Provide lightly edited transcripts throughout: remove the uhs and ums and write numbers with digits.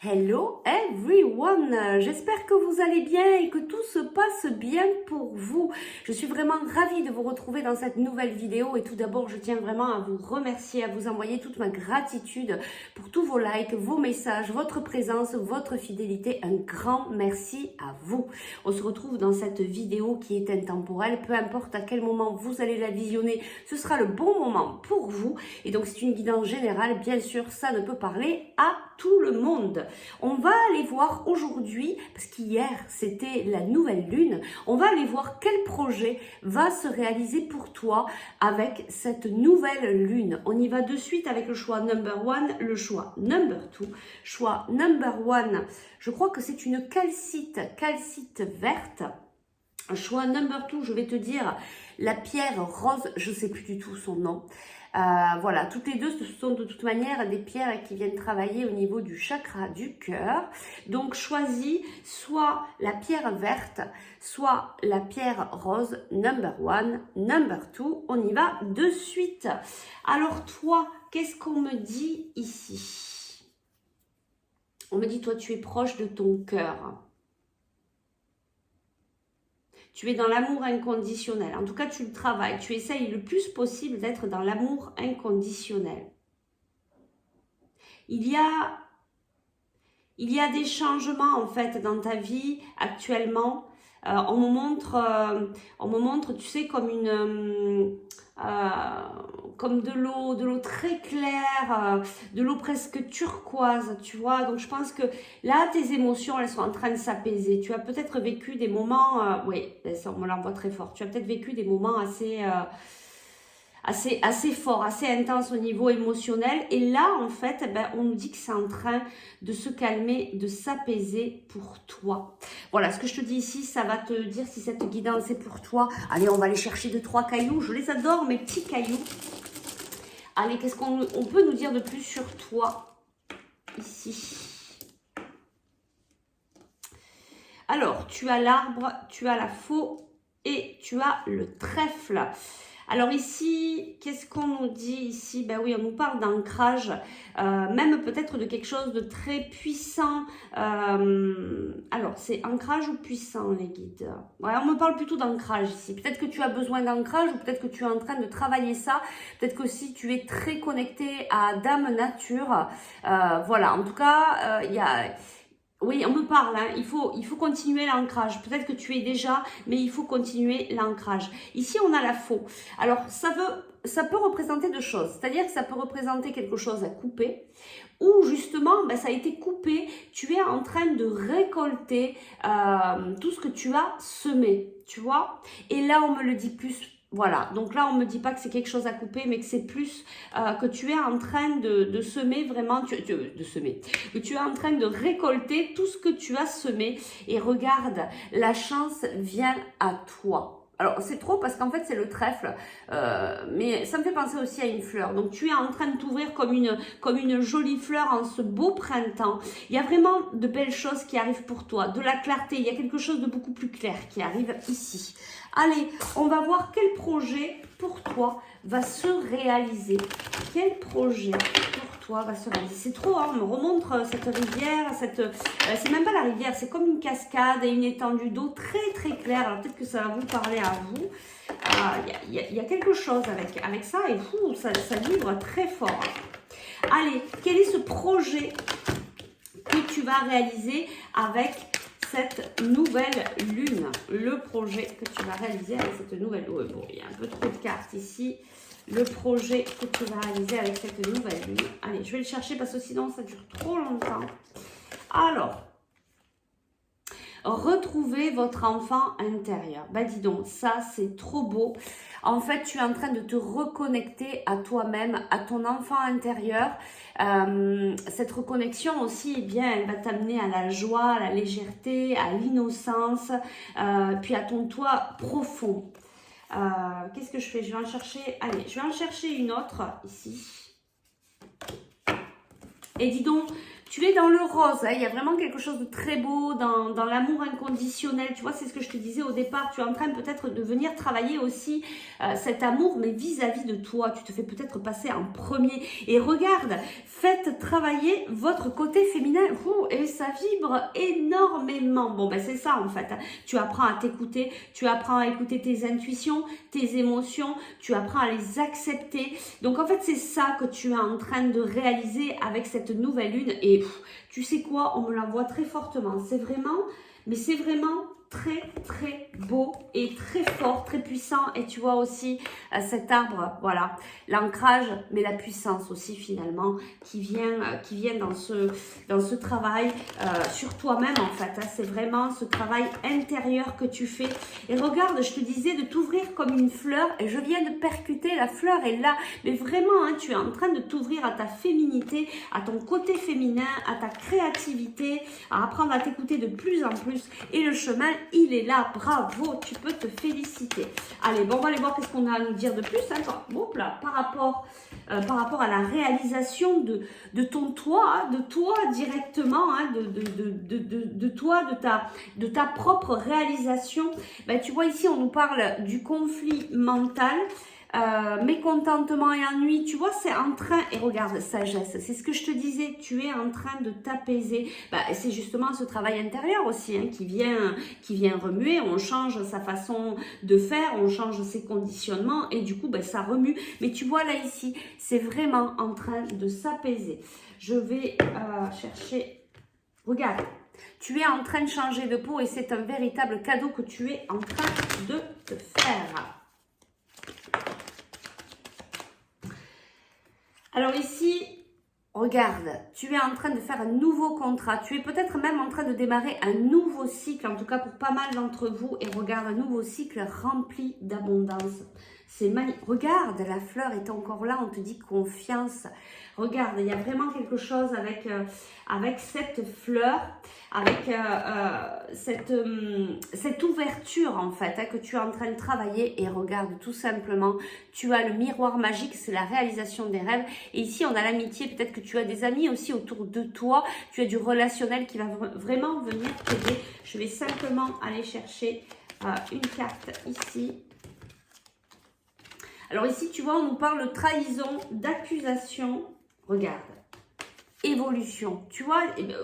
Hello everyone, j'espère que vous allez bien et que tout se passe bien pour vous. Je suis vraiment ravie de vous retrouver dans cette nouvelle vidéo et tout d'abord je tiens vraiment à vous remercier, à vous envoyer toute ma gratitude pour tous vos likes, vos messages, votre présence, votre fidélité. Un grand merci à vous. On se retrouve dans cette vidéo qui est intemporelle, peu importe à quel moment vous allez la visionner, ce sera le bon moment pour vous. Et donc c'est une guidance générale, bien sûr, ça ne peut parler à tout le monde. On va aller voir aujourd'hui, parce qu'hier c'était la nouvelle lune, on va aller voir quel projet va se réaliser pour toi avec cette nouvelle lune. On y va de suite avec le choix number one, le choix number two. Choix number one, je crois que c'est une calcite verte. Choix number two, je vais te dire la pierre rose, je ne sais plus du tout son nom. Voilà, toutes les deux, ce sont de toute manière des pierres qui viennent travailler au niveau du chakra du cœur. Donc, choisis soit la pierre verte, soit la pierre rose, number one, number two. On y va de suite. Alors, toi, qu'est-ce qu'on me dit ici? On me dit, toi, tu es proche de ton cœur. Tu es dans l'amour inconditionnel. En tout cas, tu le travailles. Tu essayes le plus possible d'être dans l'amour inconditionnel. Il y a des changements en fait dans ta vie actuellement. On me montre, tu sais, comme comme de l'eau très claire, de l'eau presque turquoise, tu vois. Donc je pense que là, tes émotions, elles sont en train de s'apaiser. Tu as peut-être vécu des moments, oui, ça, on me l'envoie très fort. Tu as peut-être vécu des moments assez fort, assez intense au niveau émotionnel. Et là, en fait, on nous dit que c'est en train de se calmer, de s'apaiser pour toi. Voilà, ce que je te dis ici, ça va te dire si cette guidance est pour toi. Allez, on va aller chercher 2-3 cailloux. Je les adore, mes petits cailloux. Allez, qu'est-ce qu'on peut nous dire de plus sur toi, ici? Alors, tu as l'arbre, tu as la faux et tu as le trèfle. Alors ici, qu'est-ce qu'on nous dit ici? Ben oui, on nous parle d'ancrage, même peut-être de quelque chose de très puissant. Alors, c'est ancrage ou puissant, les guides? Ouais, on me parle plutôt d'ancrage ici. Peut-être que tu as besoin d'ancrage ou peut-être que tu es en train de travailler ça. Peut-être que si tu es très connecté à Dame Nature. Voilà, en tout cas, il y a... Oui, on me parle, hein. Il faut continuer l'ancrage. Peut-être que tu es déjà, mais il faut continuer l'ancrage. Ici, on a la faux. Alors, ça peut représenter deux choses. C'est-à-dire que ça peut représenter quelque chose à couper ou justement, ça a été coupé. Tu es en train de récolter tout ce que tu as semé, tu vois. Et là, on me le dit plus. Voilà, donc là on me dit pas que c'est quelque chose à couper, mais que c'est plus que tu es en train de semer vraiment, que tu es en train de récolter tout ce que tu as semé. Et regarde, la chance vient à toi. Alors c'est trop parce qu'en fait c'est le trèfle, mais ça me fait penser aussi à une fleur. Donc tu es en train de t'ouvrir comme une jolie fleur en ce beau printemps. Il y a vraiment de belles choses qui arrivent pour toi, de la clarté. Il y a quelque chose de beaucoup plus clair qui arrive ici. Allez, on va voir quel projet pour toi va se réaliser. Quel projet pour toi va se réaliser? C'est trop, hein, on me remontre cette rivière, c'est même pas la rivière, c'est comme une cascade et une étendue d'eau très très claire. Alors peut-être que ça va vous parler à vous. Il y a quelque chose avec ça et ça vibre très fort. Allez, quel est ce projet que tu vas réaliser avec cette nouvelle lune, le projet que tu vas réaliser avec cette nouvelle lune? Bon, il y a un peu trop de cartes ici. Le projet que tu vas réaliser avec cette nouvelle lune. Allez, je vais le chercher parce que sinon ça dure trop longtemps. Alors, retrouvez votre enfant intérieur. Bah dis donc, ça c'est trop beau. En fait, tu es en train de te reconnecter à toi-même, à ton enfant intérieur. Cette reconnexion aussi, eh bien, elle va t'amener à la joie, à la légèreté, à l'innocence, puis à ton toi profond. Qu'est-ce que je fais? Je vais en chercher, allez, je vais en chercher une autre ici. Et dis donc, Tu es dans le rose, hein, il y a vraiment quelque chose de très beau dans l'amour inconditionnel. Tu vois, c'est ce que je te disais au départ. Tu es en train peut-être de venir travailler aussi cet amour, mais vis-à-vis de toi. Tu te fais peut-être passer en premier. Et regarde, faites travailler votre côté féminin. Et ça vibre énormément. Bon, ben c'est ça en fait. Tu apprends à t'écouter, tu apprends à écouter tes intuitions, tes émotions, tu apprends à les accepter. Donc en fait, c'est ça que tu es en train de réaliser avec cette nouvelle lune. Et tu sais quoi, on me la voit très fortement. C'est vraiment, mais c'est vraiment très très beau et très fort, très puissant. Et tu vois aussi cet arbre, voilà, l'ancrage, mais la puissance aussi finalement qui vient dans ce travail sur toi-même en fait. Hein. C'est vraiment ce travail intérieur que tu fais. Et regarde, je te disais de t'ouvrir comme une fleur et je viens de percuter, la fleur est là. Mais vraiment, hein, tu es en train de t'ouvrir à ta féminité, à ton côté féminin, à ta créativité, à apprendre à t'écouter de plus en plus. Et le chemin, il est là, bravo, tu peux te féliciter. Allez, bon, on va aller voir qu'est-ce qu'on a à nous dire de plus. Hein, par rapport à la réalisation de ton toi, hein, de toi directement, hein, de toi, de ta propre réalisation. Ben, tu vois ici, on nous parle du conflit mental. Mécontentement et ennui, tu vois, c'est en train, et regarde, sagesse, c'est ce que je te disais, tu es en train de t'apaiser. Bah, c'est justement ce travail intérieur aussi hein, qui vient remuer, on change sa façon de faire, on change ses conditionnements et du coup, bah, ça remue. Mais tu vois là ici, c'est vraiment en train de s'apaiser. Je vais chercher, regarde, tu es en train de changer de peau et c'est un véritable cadeau que tu es en train de te faire. Alors ici, regarde, tu es en train de faire un nouveau contrat. Tu es peut-être même en train de démarrer un nouveau cycle, en tout cas pour pas mal d'entre vous. Et regarde, un nouveau cycle rempli d'abondance. C'est magnifique. Regarde, la fleur est encore là, on te dit confiance. Regarde, il y a vraiment quelque chose avec cette fleur, avec cette ouverture en fait hein, que tu es en train de travailler. Et regarde, tout simplement, tu as le miroir magique, c'est la réalisation des rêves. Et ici, on a l'amitié, peut-être que tu as des amis aussi autour de toi. Tu as du relationnel qui va vraiment venir t'aider. Je vais simplement aller chercher une carte ici. Alors ici, tu vois, on nous parle de trahison, d'accusation. Regarde, évolution. Tu vois,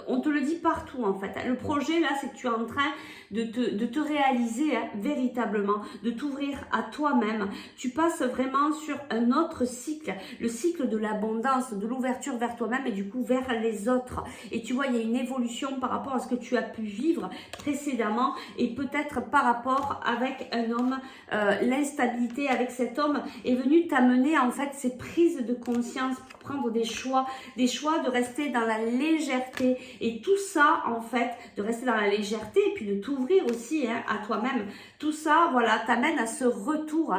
on te le dit partout en fait. Le projet là, c'est que tu es en train de te réaliser hein, véritablement, de t'ouvrir à toi-même. Tu passes vraiment sur un autre cycle, le cycle de l'abondance, de l'ouverture vers toi-même et du coup vers les autres. Et tu vois, il y a une évolution par rapport à ce que tu as pu vivre précédemment et peut-être par rapport avec un homme, l'instabilité avec cet homme est venue t'amener en fait ces prises de conscience pour prendre des choix de rester dans la légèreté et tout ça en fait, de rester dans la légèreté et puis de t'ouvrir aussi hein, à toi-même. Tout ça, voilà, t'amène à ce retour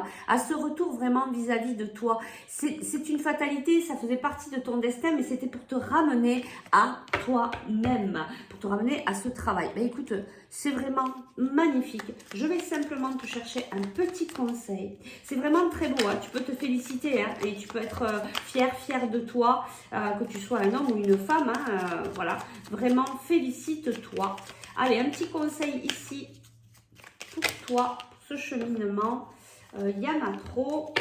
vraiment vis-à-vis de toi. C'est une fatalité, ça faisait partie de ton destin, mais c'était pour te ramener à toi-même, pour te ramener à ce travail. Ben écoute, c'est vraiment magnifique. Je vais simplement te chercher un petit conseil. C'est vraiment très beau, hein. Tu peux te féliciter hein, et tu peux être fier de toi, que tu sois un homme ou une femme. Hein, voilà, vraiment félicite-toi. Allez, un petit conseil ici pour toi, pour ce cheminement. Yamatro.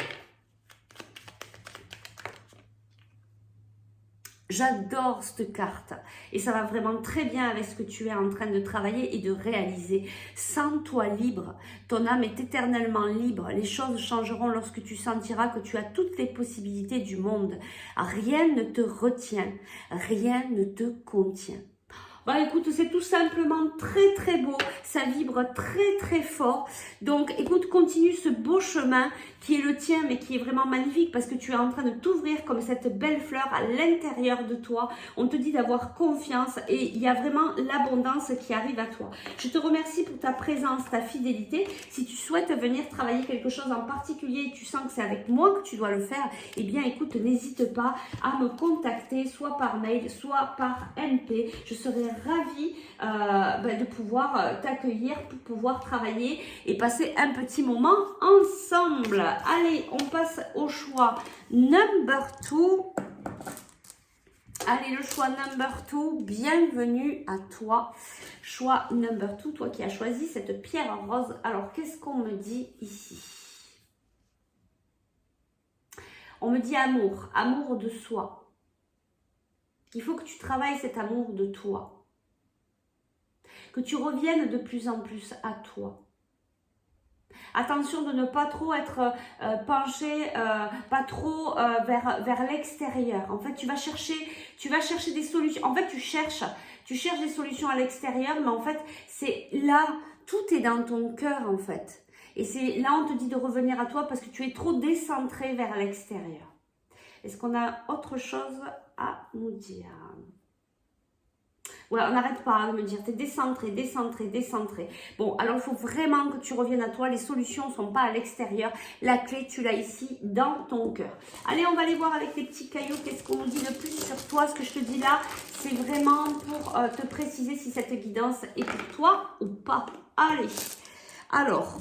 J'adore cette carte et ça va vraiment très bien avec ce que tu es en train de travailler et de réaliser. Sens-toi libre, ton âme est éternellement libre. Les choses changeront lorsque tu sentiras que tu as toutes les possibilités du monde. Rien ne te retient, rien ne te contient. Bah écoute, c'est tout simplement très très beau, ça vibre très très fort. Donc écoute, continue ce beau chemin qui est le tien mais qui est vraiment magnifique parce que tu es en train de t'ouvrir comme cette belle fleur à l'intérieur de toi. On te dit d'avoir confiance et il y a vraiment l'abondance qui arrive à toi. Je te remercie pour ta présence, ta fidélité. Si tu souhaites venir travailler quelque chose en particulier et tu sens que c'est avec moi que tu dois le faire, eh bien écoute, n'hésite pas à me contacter soit par mail, soit par MP. Je serai ravie de pouvoir t'accueillir pour pouvoir travailler et passer un petit moment ensemble. Allez, on passe au choix number 2. Allez, le choix number 2, bienvenue à toi. Choix number 2, toi qui as choisi cette pierre rose. Alors, qu'est-ce qu'on me dit ici? On me dit amour, amour de soi. Il faut que tu travailles cet amour de toi. Que tu reviennes de plus en plus à toi. Attention de ne pas trop être penché, pas trop vers l'extérieur. En fait, tu vas chercher des solutions. En fait, tu cherches des solutions à l'extérieur, mais en fait, c'est là, tout est dans ton cœur, en fait. Et c'est là, on te dit de revenir à toi parce que tu es trop décentré vers l'extérieur. Est-ce qu'on a autre chose à nous dire? Ouais, on n'arrête pas de me dire, tu es décentré, décentré, décentré. Bon, alors il faut vraiment que tu reviennes à toi. Les solutions ne sont pas à l'extérieur. La clé, tu l'as ici dans ton cœur. Allez, on va aller voir avec les petits cailloux. Qu'est-ce qu'on nous dit de plus sur toi? Ce que je te dis là, c'est vraiment pour te préciser si cette guidance est pour toi ou pas. Allez, alors...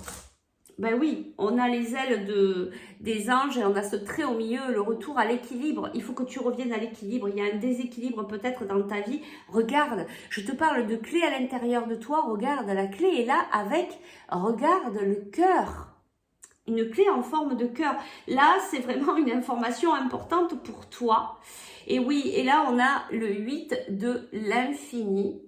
Ben oui, on a les ailes des anges et on a ce trait au milieu, le retour à l'équilibre. Il faut que tu reviennes à l'équilibre. Il y a un déséquilibre peut-être dans ta vie. Regarde, je te parle de clé à l'intérieur de toi. Regarde, la clé est là avec, regarde, le cœur. Une clé en forme de cœur. Là, c'est vraiment une information importante pour toi. Et oui, et là, on a le 8 de l'infini.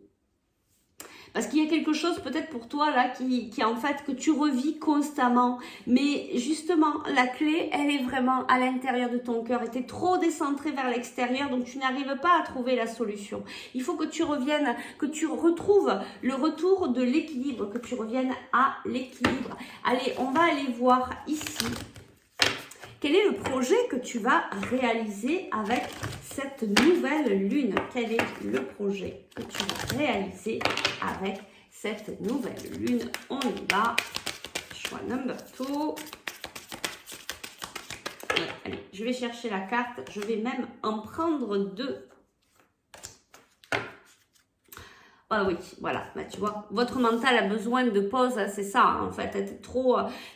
Parce qu'il y a quelque chose peut-être pour toi là qui en fait que tu revis constamment. Mais justement, la clé, elle est vraiment à l'intérieur de ton cœur. Et tu es trop décentré vers l'extérieur, donc tu n'arrives pas à trouver la solution. Il faut que tu reviennes, que tu retrouves le retour de l'équilibre, que tu reviennes à l'équilibre. Allez, on va aller voir ici. Quel est le projet que tu vas réaliser avec cette nouvelle lune? Quel est le projet que tu vas réaliser avec cette nouvelle lune? On y va. Choix number 2. Allez, je vais chercher la carte. Je vais même en prendre 2. Ah oui, voilà, bah, tu vois, votre mental a besoin de pause, hein, c'est ça, hein, en fait,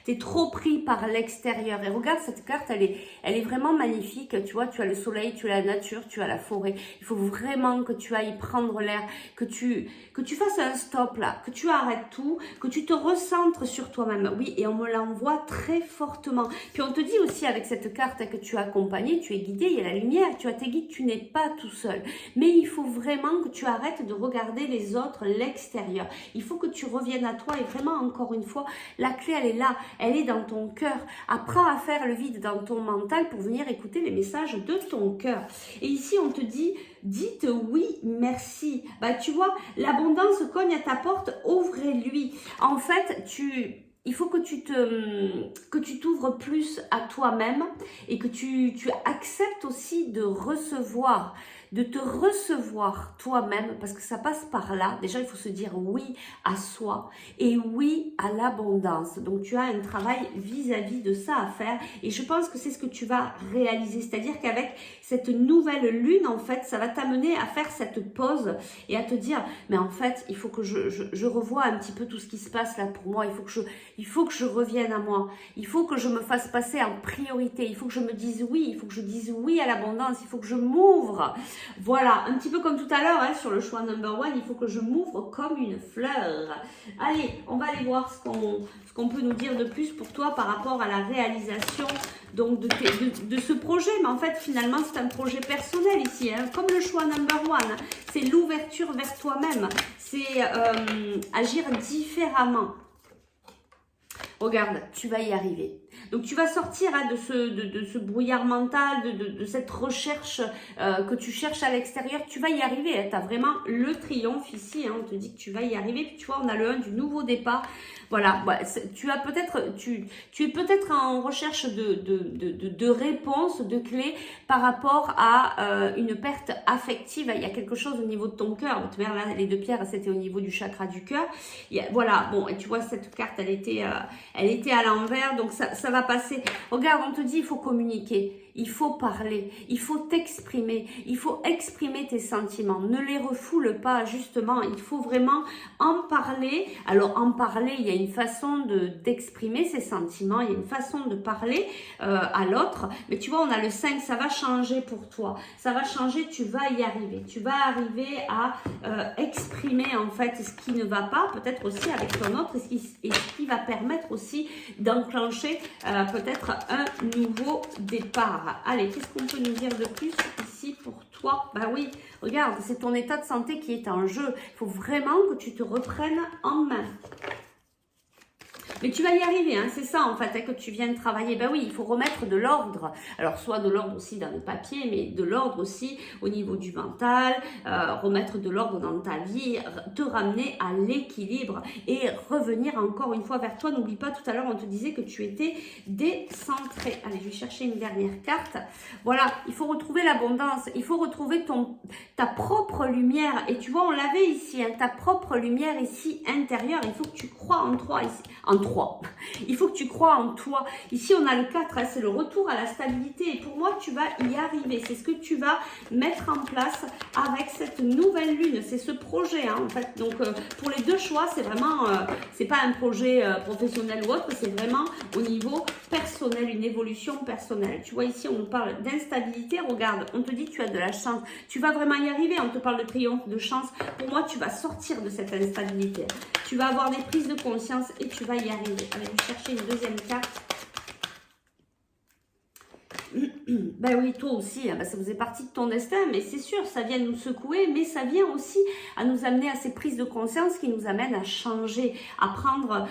t'es trop pris par l'extérieur. Et regarde, cette carte, elle est vraiment magnifique, tu vois, tu as le soleil, tu as la nature, tu as la forêt. Il faut vraiment que tu ailles prendre l'air, que tu fasses un stop là, que tu arrêtes tout, que tu te recentres sur toi-même. Oui, et on me l'envoie très fortement. Puis on te dit aussi avec cette carte que tu es accompagné, tu es guidé, il y a la lumière, tu as tes guides, tu n'es pas tout seul. Mais il faut vraiment que tu arrêtes de regarder les autres, l'extérieur. Il faut que tu reviennes à toi et vraiment, encore une fois, la clé, elle est là, elle est dans ton cœur. Apprends à faire le vide dans ton mental pour venir écouter les messages de ton cœur. Et ici, on te dit, dites oui, merci. Bah, tu vois, l'abondance cogne à ta porte, ouvre-lui. En fait, il faut que tu t'ouvres plus à toi-même et que tu acceptes aussi de recevoir, de te recevoir toi-même, parce que ça passe par là. Déjà, il faut se dire oui à soi et oui à l'abondance. Donc, tu as un travail vis-à-vis de ça à faire et je pense que c'est ce que tu vas réaliser. C'est-à-dire qu'avec cette nouvelle lune, en fait, ça va t'amener à faire cette pause et à te dire, mais en fait, il faut que je revoie un petit peu tout ce qui se passe là pour moi. Il faut que je revienne à moi. Il faut que je me fasse passer en priorité. Il faut que je me dise oui. Il faut que je dise oui à l'abondance. Il faut que je m'ouvre. Voilà, un petit peu comme tout à l'heure, hein, sur le choix number 1, il faut que je m'ouvre comme une fleur. Allez, on va aller voir ce qu'on peut nous dire de plus pour toi par rapport à la réalisation donc de ce projet. Mais en fait, finalement, c'est un projet personnel ici. Hein, comme le choix number 1, c'est l'ouverture vers toi-même. C'est agir différemment. Regarde, tu vas y arriver. Donc, tu vas sortir hein, de ce brouillard mental, de cette recherche que tu cherches à l'extérieur. Tu vas y arriver. Hein. Tu as vraiment le triomphe ici. Hein. On te dit que tu vas y arriver. Puis, tu vois, on a le 1 du nouveau départ. Voilà. Ouais, tu es peut-être en recherche de réponses, de clés par rapport à une perte affective. Il y a quelque chose au niveau de ton cœur. Là, les 2 pierres, c'était au niveau du chakra du cœur. Voilà. Bon, et tu vois, cette carte, elle était à l'envers. Donc, ça va passer. Regarde, on te dit, il faut communiquer. il faut parler, il faut t'exprimer, il faut exprimer tes sentiments. Ne les refoule pas, justement, il faut vraiment en parler. Alors, en parler, il y a une façon d'exprimer ses sentiments, il y a une façon de parler à l'autre. Mais tu vois, on a le 5, ça va changer pour toi. Ça va changer, tu vas y arriver. Tu vas arriver à exprimer en fait ce qui ne va pas, peut-être aussi avec ton autre, et ce qui va permettre aussi d'enclencher peut-être un nouveau départ. Allez, qu'est-ce qu'on peut nous dire de plus ici pour toi? Bah oui, regarde, c'est ton état de santé qui est en jeu. Il faut vraiment que tu te reprennes en main. Mais tu vas y arriver, hein, c'est ça en fait, hein, que tu viens de travailler. Ben oui, il faut remettre de l'ordre. Alors, soit de l'ordre aussi dans le papier, mais de l'ordre aussi au niveau du mental, remettre de l'ordre dans ta vie, te ramener à l'équilibre et revenir encore une fois vers toi. N'oublie pas, tout à l'heure, on te disait que tu étais décentré. Allez, je vais chercher une dernière carte. Voilà, il faut retrouver l'abondance, il faut retrouver ta propre lumière. Et tu vois, on l'avait ici, hein, ta propre lumière ici intérieure. Il faut que tu crois en toi ici. Il faut que tu crois en toi. Ici, on a le 4, hein, c'est le retour à la stabilité. Et pour moi, tu vas y arriver. C'est ce que tu vas mettre en place avec cette nouvelle lune. C'est ce projet, hein, en fait. Donc, pour les deux choix, c'est vraiment, c'est pas un projet professionnel ou autre, c'est vraiment au niveau personnel, une évolution personnelle. Tu vois, ici, on nous parle d'instabilité. Regarde, on te dit que tu as de la chance. Tu vas vraiment y arriver. On te parle de triomphe, de chance. Pour moi, tu vas sortir de cette instabilité. Tu vas avoir des prises de conscience et tu vas y arriver. Allez, je vais chercher une deuxième carte. Ben oui, toi aussi, hein, ben ça faisait partie de ton destin, mais c'est sûr, ça vient nous secouer, mais ça vient aussi à nous amener à ces prises de conscience qui nous amènent à changer, à prendre,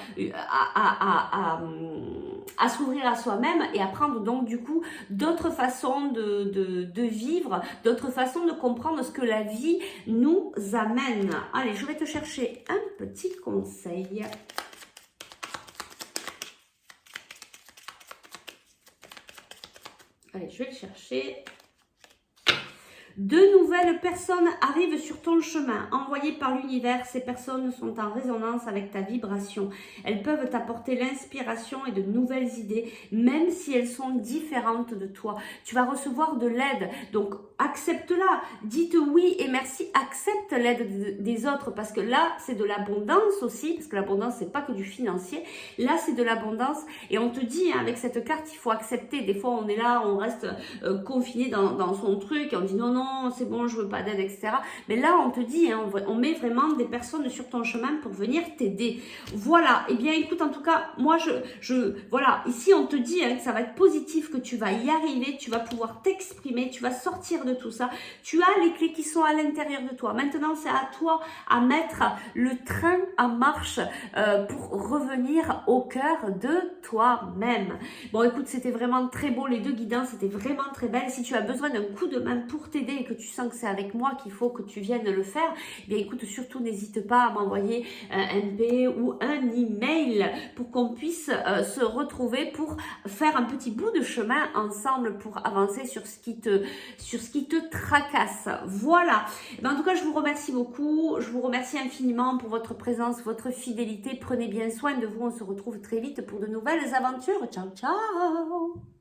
à s'ouvrir à soi-même et à prendre donc du coup d'autres façons de vivre, d'autres façons de comprendre ce que la vie nous amène. Allez, je vais te chercher un petit conseil. Allez, je vais le chercher. De nouvelles personnes arrivent sur ton chemin, envoyées par l'univers. Ces personnes sont en résonance avec ta vibration. Elles peuvent t'apporter l'inspiration et de nouvelles idées, même si elles sont différentes de toi. Tu vas recevoir de l'aide, donc accepte-la. Dites oui et merci, accepte l'aide des autres, parce que là, c'est de l'abondance aussi, parce que l'abondance, c'est pas que du financier. Là, c'est de l'abondance, et on te dit, hein, avec cette carte, il faut accepter. Des fois, on est là, on reste confiné dans son truc, et on dit non, non, c'est bon, je veux pas d'aide, etc. Mais là, on te dit, hein, on met vraiment des personnes sur ton chemin pour venir t'aider. Voilà. Eh bien, écoute, en tout cas, moi, voilà. Ici, on te dit, hein, que ça va être positif, que tu vas y arriver, tu vas pouvoir t'exprimer, tu vas sortir de tout ça. Tu as les clés qui sont à l'intérieur de toi. Maintenant, c'est à toi à mettre le train en marche pour revenir au cœur de toi-même. Bon, écoute, c'était vraiment très beau. Les deux guidances étaient vraiment très belles. Si tu as besoin d'un coup de main pour t'aider et que tu sens que c'est avec moi qu'il faut que tu viennes le faire, eh bien écoute, surtout n'hésite pas à m'envoyer un MP ou un email pour qu'on puisse se retrouver pour faire un petit bout de chemin ensemble pour avancer sur ce qui te tracasse. Voilà. Eh bien, en tout cas, je vous remercie beaucoup. Je vous remercie infiniment pour votre présence, votre fidélité. Prenez bien soin de vous. On se retrouve très vite pour de nouvelles aventures. Ciao, ciao!